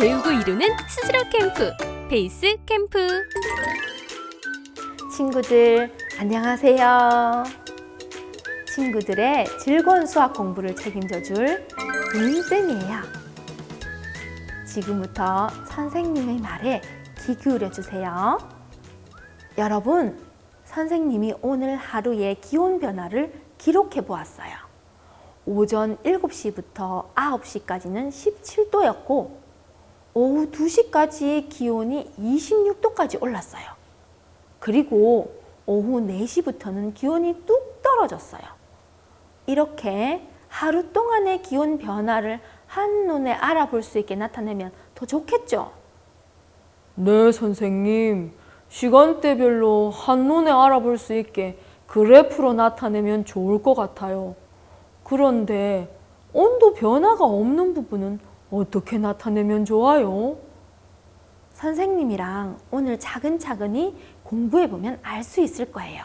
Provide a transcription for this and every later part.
배우고 이루는 스스로 캠프, 베이스 캠프. 친구들 안녕하세요. 친구들의 즐거운 수학 공부를 책임져줄 도인쌤이에요. 지금부터 선생님의 말에 귀 기울여 주세요. 여러분, 선생님이 오늘 하루의 기온 변화를 기록해 보았어요. 오전 7시부터 9시까지는 17도였고 오후 2시까지 기온이 26도까지 올랐어요. 그리고 오후 4시부터는 기온이 뚝 떨어졌어요. 이렇게 하루 동안의 기온 변화를 한눈에 알아볼 수 있게 나타내면 더 좋겠죠? 네, 선생님. 시간대별로 한눈에 알아볼 수 있게 그래프로 나타내면 좋을 것 같아요. 그런데 온도 변화가 없는 부분은 어떻게 나타내면 좋아요? 선생님이랑 오늘 차근차근히 공부해보면 알 수 있을 거예요.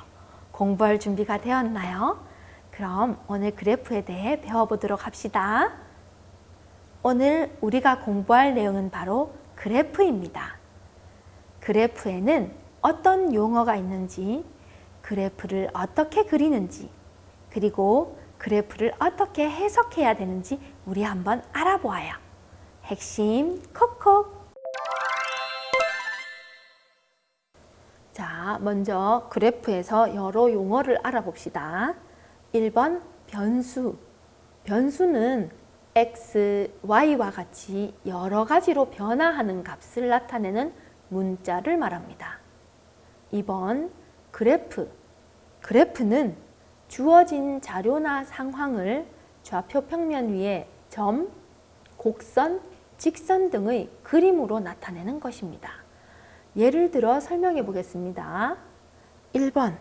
공부할 준비가 되었나요? 그럼 오늘 그래프에 대해 배워보도록 합시다. 오늘 우리가 공부할 내용은 바로 그래프입니다. 그래프에는 어떤 용어가 있는지, 그래프를 어떻게 그리는지, 그리고 그래프를 어떻게 해석해야 되는지 우리 한번 알아보아요. 핵심 콕콕! 자, 먼저 그래프에서 여러 용어를 알아봅시다. 1번 변수. 변수는 x, y와 같이 여러 가지로 변화하는 값을 나타내는 문자를 말합니다. 2번 그래프. 그래프는 주어진 자료나 상황을 좌표 평면 위에 점, 곡선, 직선 등의 그림으로 나타내는 것입니다. 예를 들어 설명해 보겠습니다. 1번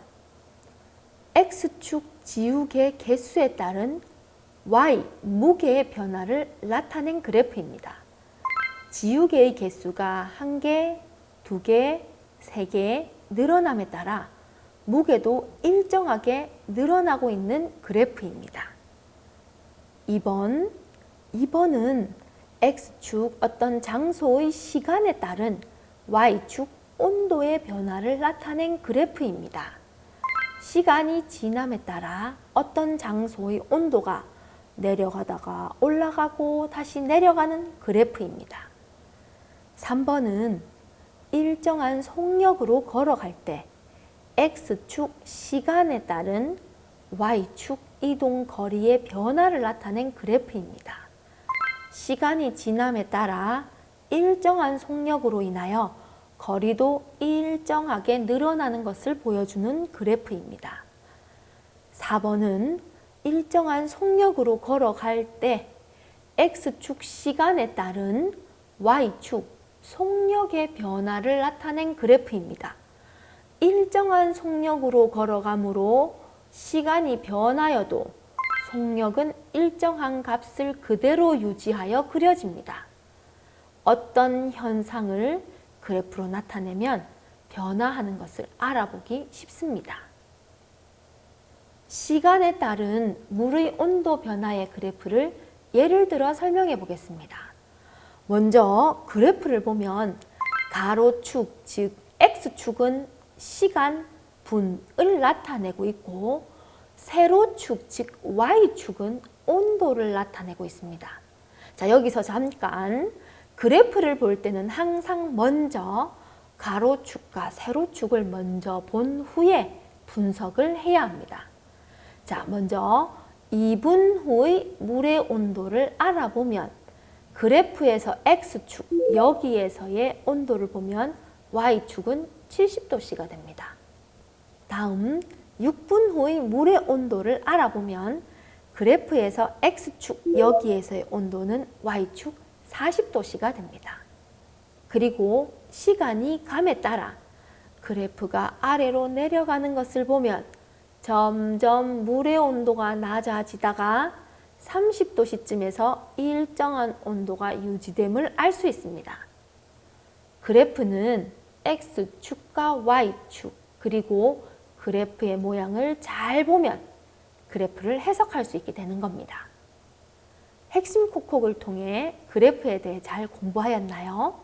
X축 지우개 개수에 따른 Y 무게의 변화를 나타낸 그래프입니다. 지우개의 개수가 1개, 2개, 3개 늘어남에 따라 무게도 일정하게 늘어나고 있는 그래프입니다. 2번은 X축 어떤 장소의 시간에 따른 Y축 온도의 변화를 나타낸 그래프입니다. 시간이 지남에 따라 어떤 장소의 온도가 내려가다가 올라가고 다시 내려가는 그래프입니다. 3번은 일정한 속력으로 걸어갈 때 X축 시간에 따른 Y축 이동 거리의 변화를 나타낸 그래프입니다. 시간이 지남에 따라 일정한 속력으로 인하여 거리도 일정하게 늘어나는 것을 보여주는 그래프입니다. 4번은 일정한 속력으로 걸어갈 때 X축 시간에 따른 Y축 속력의 변화를 나타낸 그래프입니다. 일정한 속력으로 걸어가므로 시간이 변하여도 속력은 일정한 값을 그대로 유지하여 그려집니다. 어떤 현상을 그래프로 나타내면 변화하는 것을 알아보기 쉽습니다. 시간에 따른 물의 온도 변화의 그래프를 예를 들어 설명해 보겠습니다. 먼저 그래프를 보면 가로축, 즉 X축은 시간, 분을 나타내고 있고 세로축, 즉 Y축은 온도를 나타내고 있습니다. 자, 여기서 잠깐 그래프를 볼 때는 항상 먼저 가로축과 세로축을 먼저 본 후에 분석을 해야 합니다. 자, 먼저 2분 후의 물의 온도를 알아보면 그래프에서 X축, 여기에서의 온도를 보면 Y축은 70도씨가 됩니다. 다음 6분 후의 물의 온도를 알아보면 그래프에서 X축, 여기에서의 온도는 Y축 40도씨가 됩니다. 그리고 시간이 감에 따라 그래프가 아래로 내려가는 것을 보면 점점 물의 온도가 낮아지다가 30도씨쯤에서 일정한 온도가 유지됨을 알 수 있습니다. 그래프는 X축과 Y축 그리고 그래프의 모양을 잘 보면 그래프를 해석할 수 있게 되는 겁니다. 핵심 콕콕을 통해 그래프에 대해 잘 공부하였나요?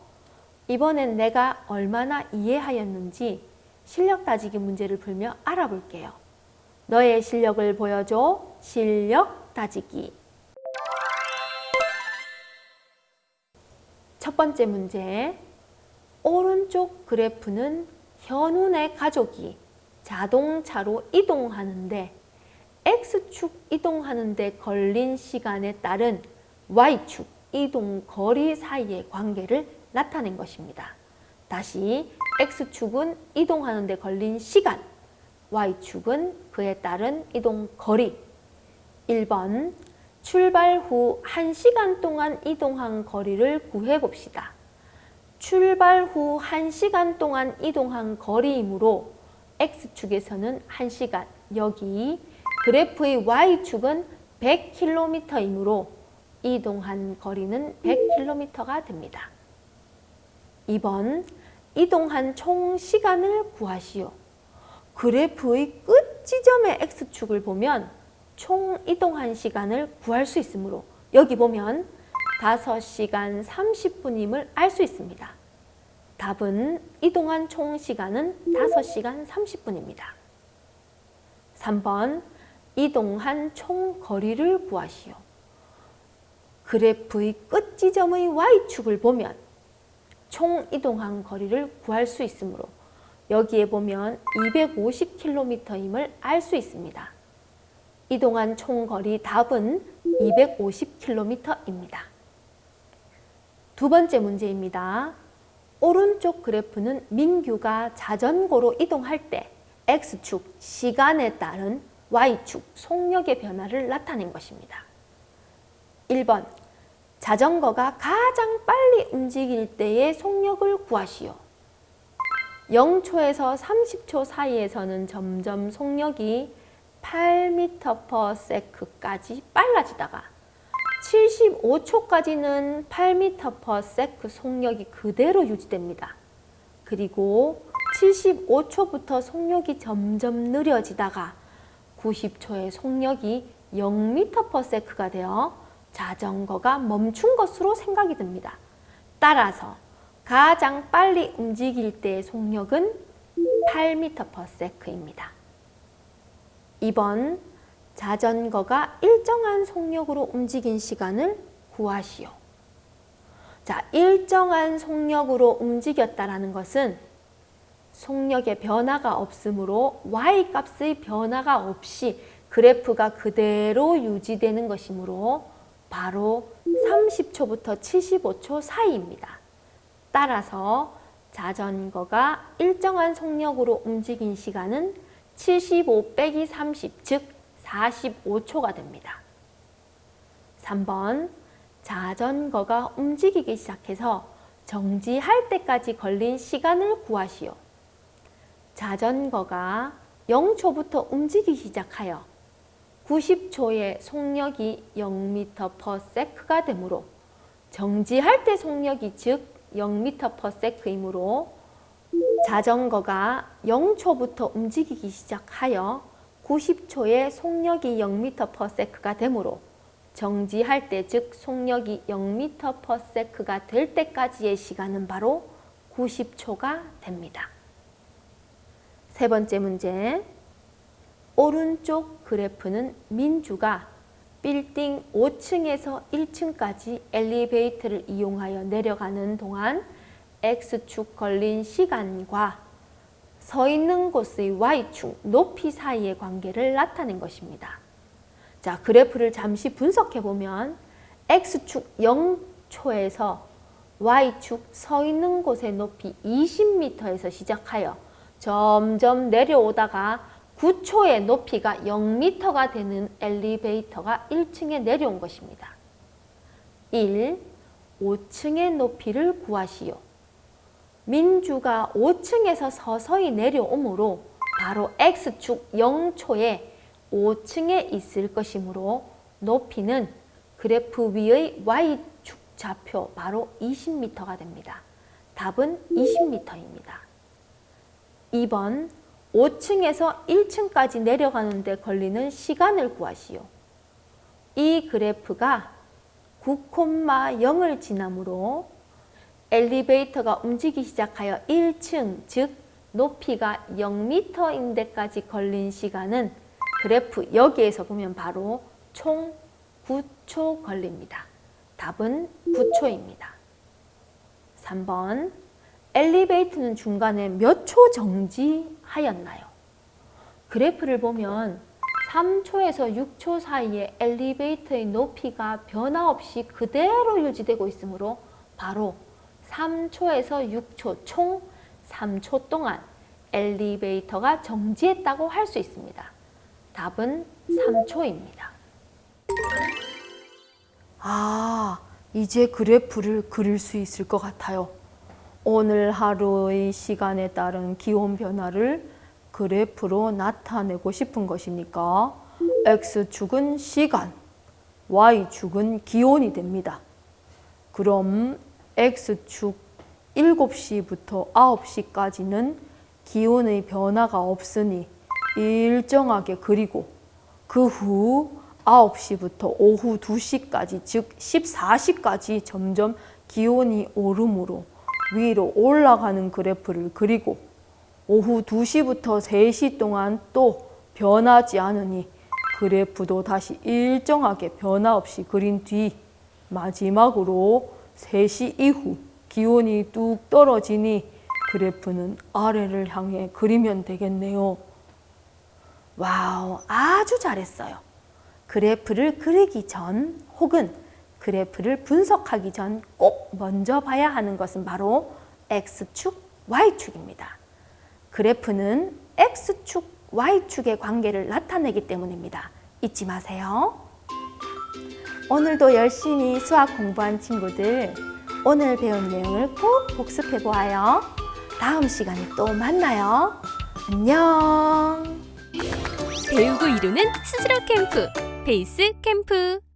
이번엔 내가 얼마나 이해하였는지 실력 따지기 문제를 풀며 알아볼게요. 너의 실력을 보여줘. 실력 따지기. 첫 번째 문제. 오른쪽 그래프는 현운의 가족이 자동차로 이동하는데 X축 이동하는데 걸린 시간에 따른 Y축 이동 거리 사이의 관계를 나타낸 것입니다. 다시 X축은 이동하는데 걸린 시간, Y축은 그에 따른 이동 거리. 1번 출발 후 1시간 동안 이동한 거리를 구해봅시다. 출발 후 1시간 동안 이동한 거리이므로 X축에서는 1시간, 여기 그래프의 Y축은 100km이므로 이동한 거리는 100km가 됩니다. 2번 이동한 총 시간을 구하시오. 그래프의 끝 지점의 X축을 보면 총 이동한 시간을 구할 수 있으므로 여기 보면 5시간 30분임을 알 수 있습니다. 답은 이동한 총 시간은 5시간 30분입니다. 3번 이동한 총 거리를 구하시오. 그래프의 끝 지점의 Y축을 보면 총 이동한 거리를 구할 수 있으므로 여기에 보면 250km임을 알 수 있습니다. 이동한 총 거리 답은 250km입니다. 두 번째 문제입니다. 오른쪽 그래프는 민규가 자전거로 이동할 때 X축 시간에 따른 Y축 속력의 변화를 나타낸 것입니다. 1번 자전거가 가장 빨리 움직일 때의 속력을 구하시오. 0초에서 30초 사이에서는 점점 속력이 8m/s까지 빨라지다가 75초까지는 8m/s 속력이 그대로 유지됩니다. 그리고 75초부터 속력이 점점 느려지다가 90초에 속력이 0m/s가 되어 자전거가 멈춘 것으로 생각이 듭니다. 따라서 가장 빨리 움직일 때의 속력은 8m/s입니다. 2번 자전거가 일정한 속력으로 움직인 시간을 구하시오. 자, 일정한 속력으로 움직였다라는 것은 속력의 변화가 없으므로 Y값의 변화가 없이 그래프가 그대로 유지되는 것이므로 바로 30초부터 75초 사이입니다. 따라서 자전거가 일정한 속력으로 움직인 시간은 75 빼기 30, 즉 45초가 됩니다. 3번 자전거가 움직이기 시작해서 정지할 때까지 걸린 시간을 구하시오. 자전거가 0초부터 움직이기 시작하여 90초에 속력이 0m/s가 되므로 정지할 때 속력이 즉 0m/s이므로 자전거가 0초부터 움직이기 시작하여 90초에 속력이 0m/s가 되므로 정지할 때 즉 속력이 0m/s가 될 때까지의 시간은 바로 90초가 됩니다. 세 번째 문제. 오른쪽 그래프는 민주가 빌딩 5층에서 1층까지 엘리베이터를 이용하여 내려가는 동안 X축 걸린 시간과 서 있는 곳의 Y축 높이 사이의 관계를 나타낸 것입니다. 자, 그래프를 잠시 분석해 보면 X축 0초에서 Y축 서 있는 곳의 높이 20m에서 시작하여 점점 내려오다가 9초의 높이가 0m가 되는 엘리베이터가 1층에 내려온 것입니다. 1. 5층의 높이를 구하시오. 민주가 5층에서 서서히 내려오므로 바로 X축 0초에 5층에 있을 것이므로 높이는 그래프 위의 Y축 좌표 바로 20m가 됩니다. 답은 20m입니다. 2번 5층에서 1층까지 내려가는 데 걸리는 시간을 구하시오. 이 그래프가 9,0을 지나므로 엘리베이터가 움직이기 시작하여 1층, 즉 높이가 0m인 데까지 걸린 시간은 그래프 여기에서 보면 바로 총 9초 걸립니다. 답은 9초입니다. 3번, 엘리베이터는 중간에 몇 초 정지하였나요? 그래프를 보면 3초에서 6초 사이에 엘리베이터의 높이가 변화 없이 그대로 유지되고 있으므로 바로 3초에서 6초, 총 3초 동안 엘리베이터가 정지했다고 할 수 있습니다. 답은 3초입니다. 이제 그래프를 그릴 수 있을 것 같아요. 오늘 하루의 시간에 따른 기온 변화를 그래프로 나타내고 싶은 것이니까 X축은 시간, Y축은 기온이 됩니다. 그럼 X축 7시부터 9시까지는 기온의 변화가 없으니 일정하게 그리고 그 후 9시부터 오후 2시까지 즉 14시까지 점점 기온이 오르므로 위로 올라가는 그래프를 그리고 오후 2시부터 3시 동안 또 변하지 않으니 그래프도 다시 일정하게 변화 없이 그린 뒤 마지막으로 3시 이후 기온이 뚝 떨어지니 그래프는 아래를 향해 그리면 되겠네요. 와우, 아주 잘했어요. 그래프를 그리기 전 혹은 그래프를 분석하기 전 꼭 먼저 봐야 하는 것은 바로 X축, Y축입니다. 그래프는 X축, Y축의 관계를 나타내기 때문입니다. 잊지 마세요. 오늘도 열심히 수학 공부한 친구들, 오늘 배운 내용을 꼭 복습해 보아요. 다음 시간에 또 만나요. 안녕. 배우고 이루는 스스로 캠프, 베이스 캠프.